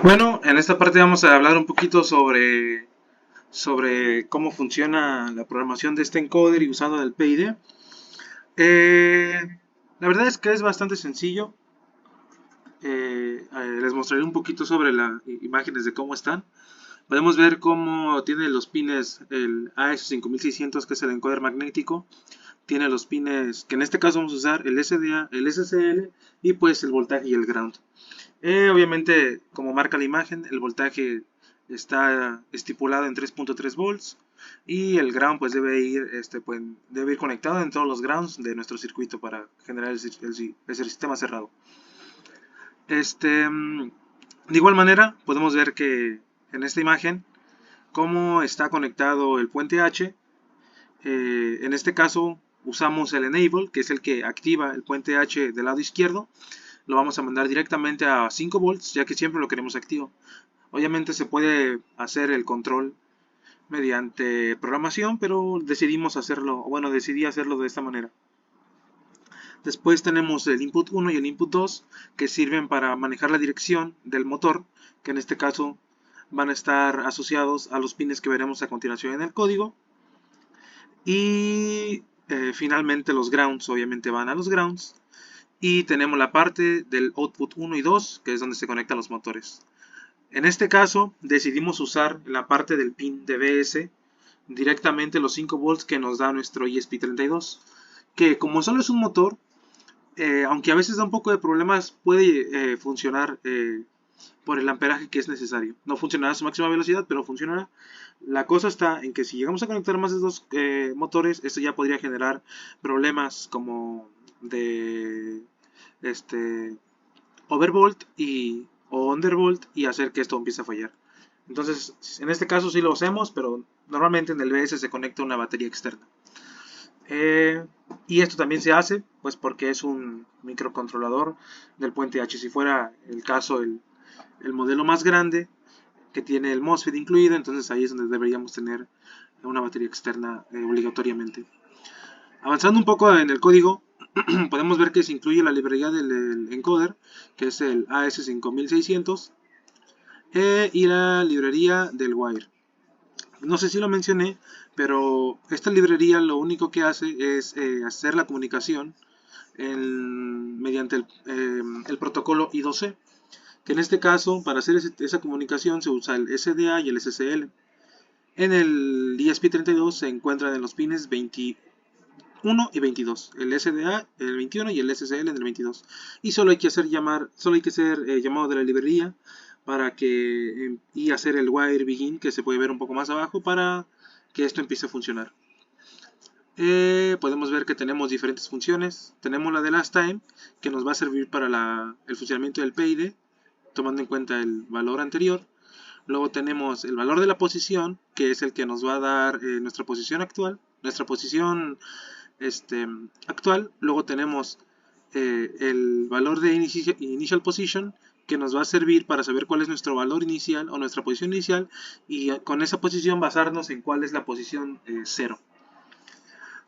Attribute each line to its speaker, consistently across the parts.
Speaker 1: Bueno, en esta parte vamos a hablar un poquito sobre cómo funciona la programación de este encoder y usando el PID. Eh, la verdad es que es bastante sencillo. Les mostraré un poquito sobre las imágenes de cómo están. Podemos ver cómo tiene los pines el AS5600, que es el encoder magnético. Tiene los pines, que en este caso vamos a usar el SDA, el SCL y pues el voltaje y el ground. Obviamente, como marca la imagen, el voltaje está estipulado en 3.3 volts y el ground pues debe ir conectado en todos los grounds de nuestro circuito para generar el sistema cerrado. De igual manera, podemos ver que en esta imagen cómo está conectado el puente H. En este caso usamos el enable, que es el que activa el puente H del lado izquierdo. Lo vamos a mandar directamente a 5 volts, ya que siempre lo queremos activo. Obviamente se puede hacer el control mediante programación, pero decidí hacerlo de esta manera. Después tenemos el input 1 y el input 2, que sirven para manejar la dirección del motor, que en este caso van a estar asociados a los pines que veremos a continuación en el código. Y finalmente los grounds, obviamente van a los grounds. Y tenemos la parte del output 1 y 2, que es donde se conectan los motores. En este caso decidimos usar la parte del pin DBS directamente los 5 volts que nos da nuestro ESP32, que como solo es un motor, aunque a veces da un poco de problemas, puede funcionar por el amperaje que es necesario. No funcionará a su máxima velocidad, pero funcionará. La cosa está en que si llegamos a conectar más de dos motores, esto ya podría generar problemas como de overvolt o undervolt y hacer que esto empiece a fallar. Entonces, en este caso sí lo hacemos, pero normalmente en el BS se conecta una batería externa. Y esto también se hace, pues porque es un microcontrolador del puente H. Si fuera el caso, el modelo más grande, que tiene el MOSFET incluido, entonces ahí es donde deberíamos tener una batería externa obligatoriamente. Avanzando un poco en el código, podemos ver que se incluye la librería del encoder, que es el AS5600, y la librería del wire. No sé si lo mencioné, pero esta librería lo único que hace es hacer la comunicación mediante el protocolo I2C, que en este caso para hacer esa comunicación se usa el SDA y el SCL. En el ESP32 se encuentran en los pines 21 y 22, el SDA en el 21 y el SCL en el 22. Y solo hay que hacer llamado de la librería para que y hacer el wire begin, que se puede ver un poco más abajo, para que esto empiece a funcionar. Podemos ver que tenemos diferentes funciones. Tenemos la de last time, que nos va a servir para el funcionamiento del PID, tomando en cuenta el valor anterior. Luego tenemos el valor de la posición, que es el que nos va a dar nuestra posición actual. Nuestra posición actual. Luego tenemos el valor de initial position, que nos va a servir para saber cuál es nuestro valor inicial o nuestra posición inicial, y con esa posición basarnos en cuál es la posición 0.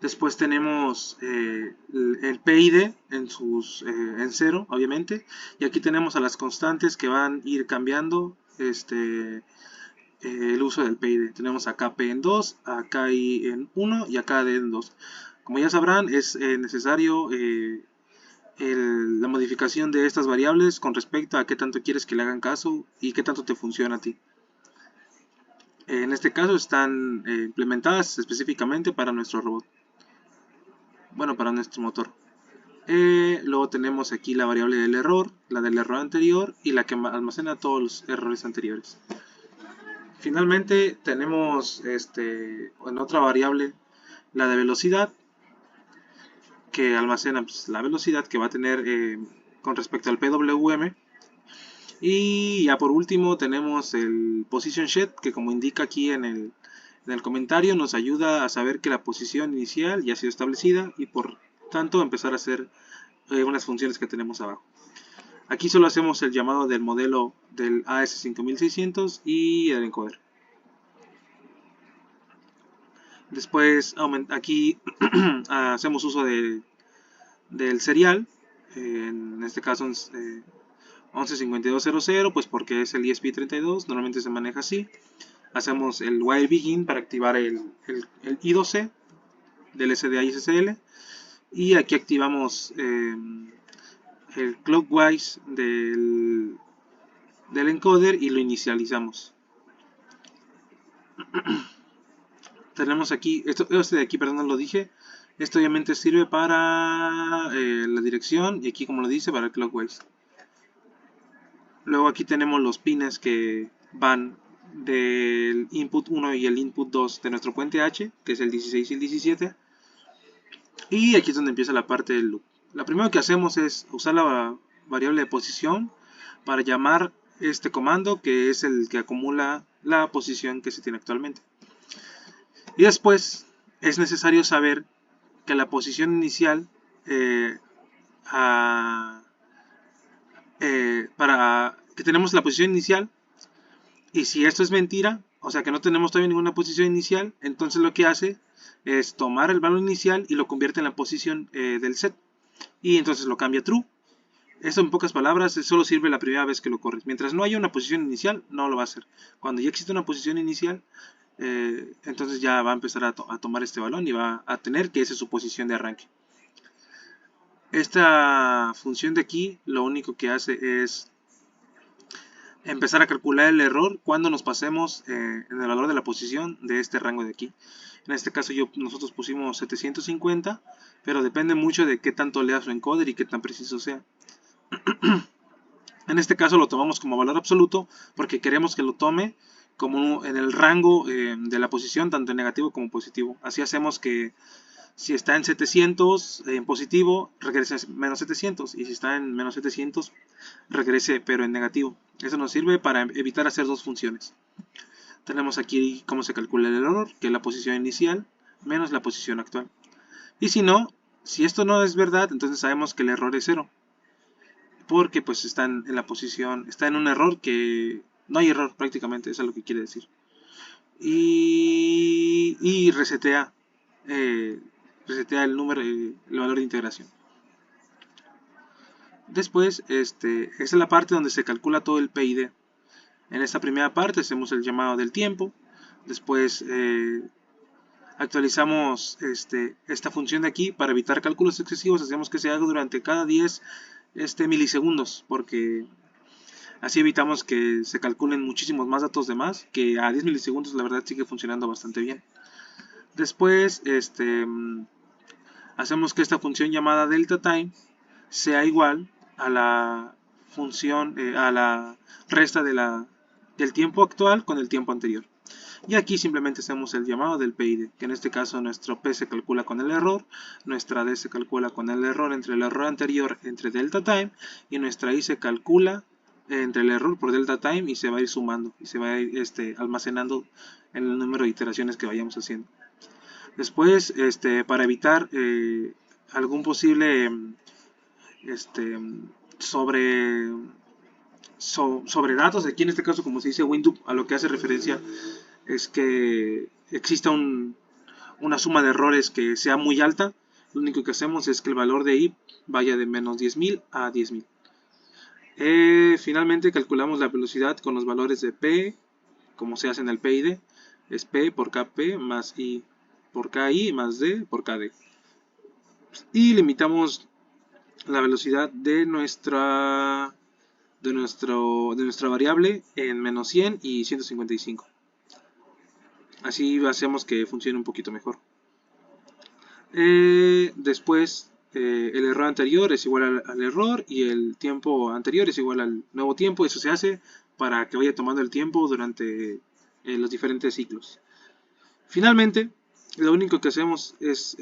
Speaker 1: Después tenemos el PID en 0, obviamente, y aquí tenemos a las constantes que van a ir cambiando el uso del PID. Tenemos acá P en 2, acá I en 1 y acá D en 2. Como ya sabrán, es necesario la modificación de estas variables con respecto a qué tanto quieres que le hagan caso y qué tanto te funciona a ti. En este caso están implementadas específicamente para nuestro robot. Bueno, para nuestro motor. Luego tenemos aquí la variable del error, la del error anterior y la que almacena todos los errores anteriores. Finalmente tenemos en otra variable la de velocidad, que almacena pues, la velocidad que va a tener con respecto al PWM. Y ya por último tenemos el position set, que como indica aquí en el comentario, nos ayuda a saber que la posición inicial ya ha sido establecida y por tanto empezar a hacer unas funciones que tenemos abajo. Aquí solo hacemos el llamado del modelo del AS5600 y el encoder. Después aquí hacemos uso del serial, en este caso 11.52.00, pues porque es el ESP32, normalmente se maneja así. Hacemos el while begin para activar el I2C del SDA SSL, y aquí activamos el clockwise del encoder y lo inicializamos. Tenemos aquí, este de aquí, perdón, no lo dije. Esto obviamente sirve para la dirección, y aquí, como lo dice, para el clockwise. Luego aquí tenemos los pines que van del input 1 y el input 2 de nuestro puente H, que es el 16 y el 17. Y aquí es donde empieza la parte del loop. Lo primero que hacemos es usar la variable de posición para llamar este comando, que es el que acumula la posición que se tiene actualmente. Y después es necesario saber que la posición inicial para que tenemos la posición inicial, y si esto es mentira, o sea que no tenemos todavía ninguna posición inicial, entonces lo que hace es tomar el valor inicial y lo convierte en la posición del set, y entonces lo cambia a true. Esto, en pocas palabras, solo sirve la primera vez que lo corres. Mientras no haya una posición inicial, no lo va a hacer. Cuando ya existe una posición inicial, entonces ya va a empezar a tomar este balón y va a tener que esa es su posición de arranque. Esta función de aquí lo único que hace es empezar a calcular el error cuando nos pasemos en el valor de la posición de este rango de aquí. En este caso nosotros pusimos 750, pero depende mucho de qué tanto lea su encoder y qué tan preciso sea. En este caso lo tomamos como valor absoluto porque queremos que lo tome como en el rango de la posición, tanto en negativo como positivo. Así hacemos que si está en 700 en positivo, regrese menos 700, y si está en menos 700, regrese pero en negativo. Eso nos sirve para evitar hacer dos funciones. Tenemos aquí cómo se calcula el error, que es la posición inicial menos la posición actual. Y si no, si esto no es verdad, entonces sabemos que el error es 0. Porque pues está en la posición, está en un error que no hay error prácticamente, eso es lo que quiere decir. Y resetea el número, el valor de integración. Después, esta es la parte donde se calcula todo el PID. En esta primera parte hacemos el llamado del tiempo. Después actualizamos esta función de aquí para evitar cálculos excesivos. Hacemos que se haga durante cada 10 milisegundos, porque así evitamos que se calculen muchísimos más datos de más, que a 10 milisegundos la verdad sigue funcionando bastante bien. Después hacemos que esta función llamada delta time sea igual a la función, a la resta del tiempo actual con el tiempo anterior. Y aquí simplemente hacemos el llamado del PID, que en este caso nuestro P se calcula con el error, nuestra D se calcula con el error entre el error anterior entre delta time, y nuestra I se calcula entre el error por delta time, y se va a ir sumando y se va a ir almacenando en el número de iteraciones que vayamos haciendo. Después, para evitar algún posible sobre datos, aquí en este caso, como se dice window, a lo que hace referencia es que exista una suma de errores que sea muy alta. Lo único que hacemos es que el valor de i vaya de menos 10.000 a 10.000. Finalmente calculamos la velocidad con los valores de p, como se hace en el PID, es p por kp más i por ki más d por kd. Y limitamos la velocidad de nuestra variable en menos 100 y 155. Así hacemos que funcione un poquito mejor. Después el error anterior es igual al error, y el tiempo anterior es igual al nuevo tiempo. Eso se hace para que vaya tomando el tiempo durante los diferentes ciclos. Finalmente, lo único que hacemos es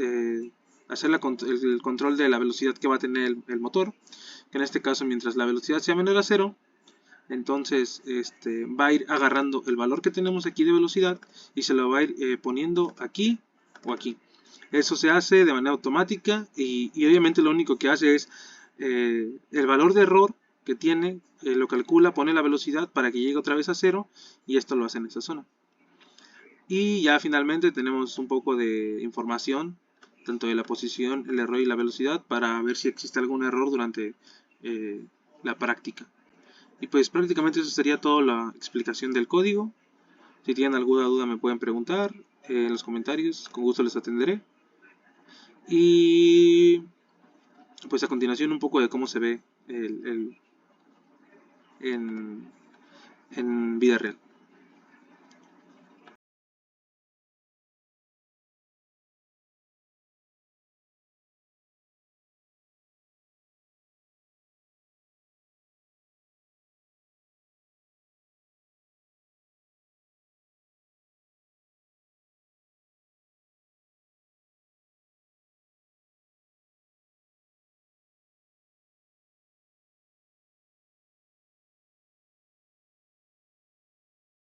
Speaker 1: hacer el control de la velocidad que va a tener el motor, que en este caso, mientras la velocidad sea menor a 0, entonces va a ir agarrando el valor que tenemos aquí de velocidad y se lo va a ir poniendo aquí o aquí. Eso se hace de manera automática, y obviamente lo único que hace es el valor de error que tiene, lo calcula, pone la velocidad para que llegue otra vez a 0, y esto lo hace en esa zona. Y ya finalmente tenemos un poco de información, tanto de la posición, el error y la velocidad, para ver si existe algún error durante la práctica. Y pues prácticamente eso sería toda la explicación del código. Si tienen alguna duda me pueden preguntar en los comentarios, con gusto les atenderé. Y pues a continuación un poco de cómo se ve en vida real.